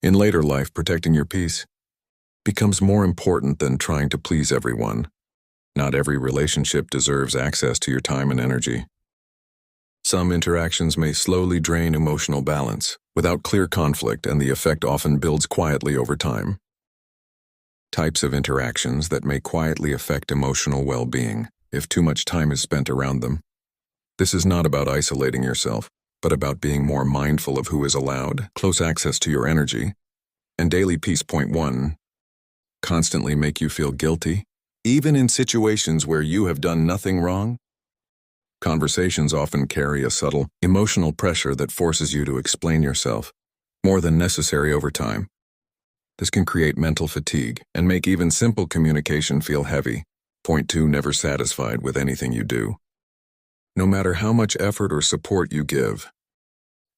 In later life, protecting your peace becomes more important than trying to please everyone. Not every relationship deserves access to your time and energy. Some interactions may slowly drain emotional balance without clear conflict, and the effect often builds quietly over time. Types of interactions that may quietly affect emotional well-being if too much time is spent around them. This is not about isolating yourself, but about being more mindful of who is allowed close access to your energy. And daily peace. Point 1. Constantly make you feel guilty, even in situations where you have done nothing wrong. Conversations often carry a subtle, emotional pressure that forces you to explain yourself more than necessary over time. This can create mental fatigue and make even simple communication feel heavy. Point 2. Never satisfied with anything you do. No matter how much effort or support you give,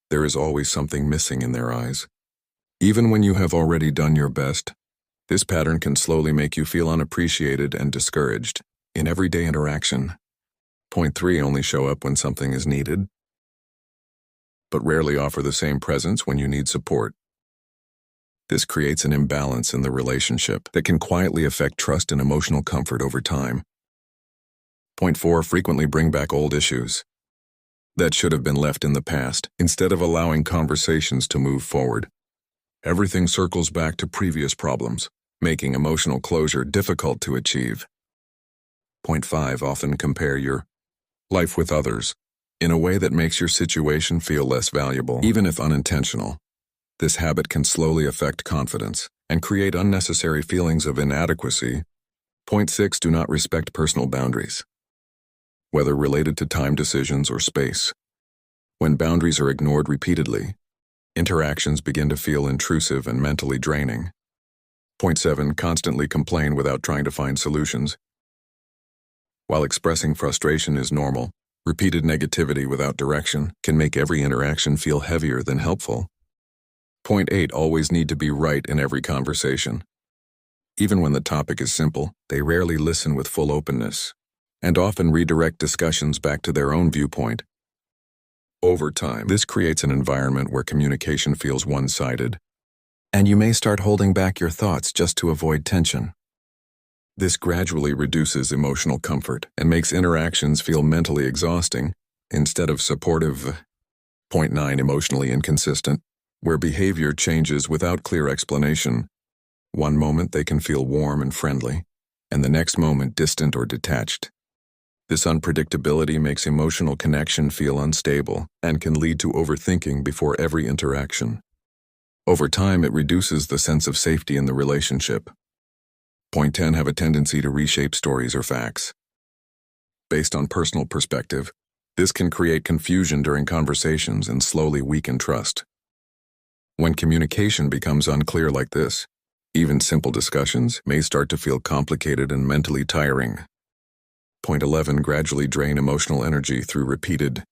there is always something missing in their eyes. Even when you have already done your best, this pattern can slowly make you feel unappreciated and discouraged in everyday interaction. Point 3. Only show up when something is needed, but rarely offer the same presence when you need support. This creates an imbalance in the relationship that can quietly affect trust and emotional comfort over time. Point 4. Frequently bring back old issues that should have been left in the past instead of allowing conversations to move forward. Everything circles back to previous problems, making emotional closure difficult to achieve. Point 5. Often compare your life with others in a way that makes your situation feel less valuable, even if unintentional. This habit can slowly affect confidence and create unnecessary feelings of inadequacy. Point 6. Do not respect personal boundaries, whether related to time decisions or space. When boundaries are ignored repeatedly, interactions begin to feel intrusive and mentally draining. Point 7. Constantly complain without trying to find solutions. While expressing frustration is normal, repeated negativity without direction can make every interaction feel heavier than helpful. Point 8. Always need to be right in every conversation. Even when the topic is simple, they rarely listen with full openness, and often redirect discussions back to their own viewpoint. Over time, this creates an environment where communication feels one-sided, and you may start holding back your thoughts just to avoid tension. This gradually reduces emotional comfort and makes interactions feel mentally exhausting instead of supportive. Point 9. Emotionally inconsistent, where behavior changes without clear explanation. One moment they can feel warm and friendly, and the next moment distant or detached. This unpredictability makes emotional connection feel unstable and can lead to overthinking before every interaction. Over time, it reduces the sense of safety in the relationship. Point 10. Have a tendency to reshape stories or facts based on personal perspective. This can create confusion during conversations and slowly weaken trust. When communication becomes unclear like this, even simple discussions may start to feel complicated and mentally tiring. Point 11. Gradually drain emotional energy through repeated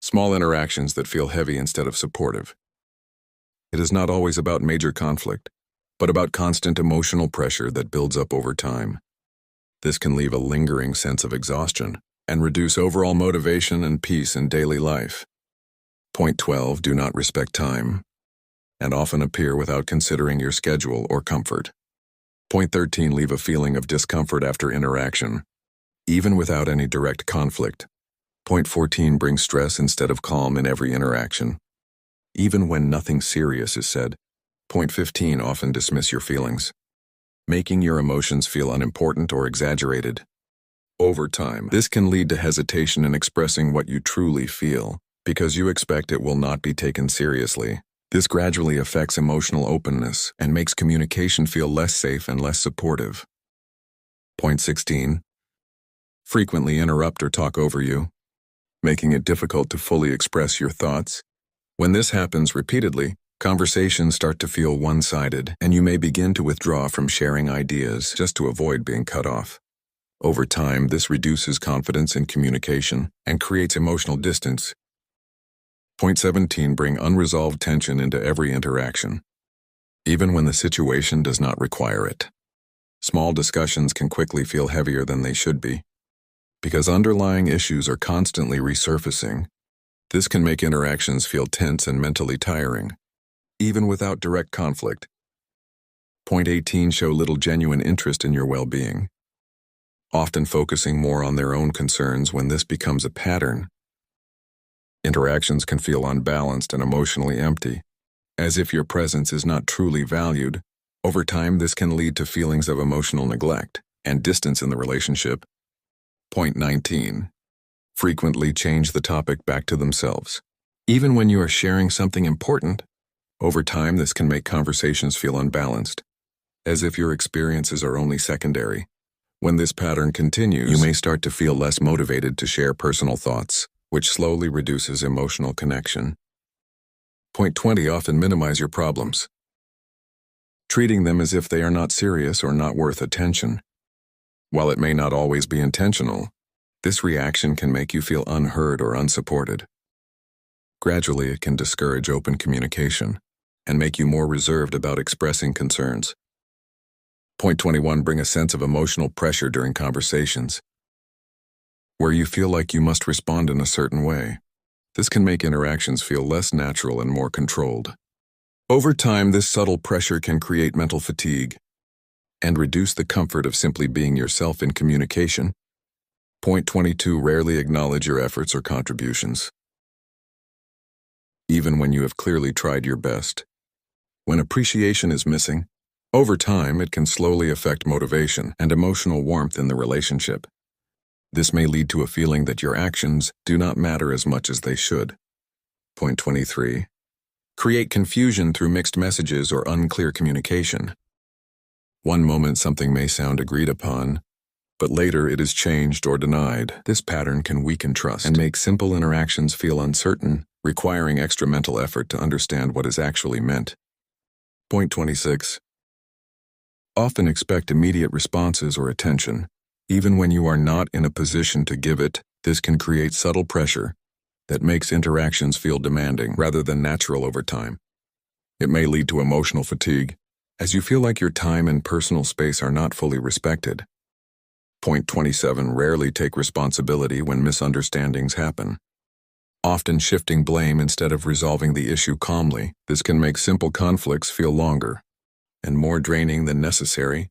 small interactions that feel heavy instead of supportive. It is not always about major conflict, but about constant emotional pressure that builds up over time. This can leave a lingering sense of exhaustion and reduce overall motivation and peace in daily life. Point 12. Do not respect time, and often appear without considering your schedule or comfort. Point 13. Leave a feeling of discomfort after interaction, even without any direct conflict. Point 14. Bring stress instead of calm in every interaction, even when nothing serious is said. Point 15. Often dismiss your feelings, making your emotions feel unimportant or exaggerated. Over time, this can lead to hesitation in expressing what you truly feel, because you expect it will not be taken seriously. This gradually affects emotional openness and makes communication feel less safe and less supportive. Point 16. Frequently interrupt or talk over you, making it difficult to fully express your thoughts. When this happens repeatedly, conversations start to feel one-sided, and you may begin to withdraw from sharing ideas just to avoid being cut off. Over time, this reduces confidence in communication and creates emotional distance. Point 17. Bring unresolved tension into every interaction, even when the situation does not require it. Small discussions can quickly feel heavier than they should be, because underlying issues are constantly resurfacing. This can make interactions feel tense and mentally tiring, even without direct conflict. Point 18, show little genuine interest in your well-being, often focusing more on their own concerns. When this becomes a pattern, interactions can feel unbalanced and emotionally empty, as if your presence is not truly valued. Over time, this can lead to feelings of emotional neglect and distance in the relationship. Point 19. Frequently change the topic back to themselves. Even when you are sharing something important, over time this can make conversations feel unbalanced, as if your experiences are only secondary. When this pattern continues, you may start to feel less motivated to share personal thoughts, which slowly reduces emotional connection. Point 20, often minimize your problems, treating them as if they are not serious or not worth attention. While it may not always be intentional, this reaction can make you feel unheard or unsupported. Gradually, it can discourage open communication and make you more reserved about expressing concerns. Point 21, bring a sense of emotional pressure during conversations, where you feel like you must respond in a certain way. This can make interactions feel less natural and more controlled. Over time, this subtle pressure can create mental fatigue and reduce the comfort of simply being yourself in communication. Point 22, rarely acknowledge your efforts or contributions, even when you have clearly tried your best. When appreciation is missing, over time it can slowly affect motivation and emotional warmth in the relationship. This may lead to a feeling that your actions do not matter as much as they should. Point 23. Create confusion through mixed messages or unclear communication. One moment something may sound agreed upon, but later it is changed or denied. This pattern can weaken trust and make simple interactions feel uncertain, requiring extra mental effort to understand what is actually meant. Point 26. Often expect immediate responses or attention, even when you are not in a position to give it. This can create subtle pressure that makes interactions feel demanding rather than natural over time. It may lead to emotional fatigue, as you feel like your time and personal space are not fully respected. Point 27. Rarely take responsibility when misunderstandings happen, often shifting blame instead of resolving the issue calmly. This can make simple conflicts feel longer and more draining than necessary.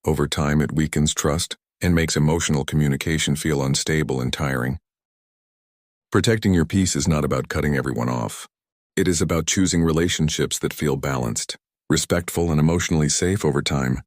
Over time, it weakens trust and makes emotional communication feel unstable and tiring. Protecting your peace is not about cutting everyone off. It is about choosing relationships that feel balanced, respectful, and emotionally safe. Over time,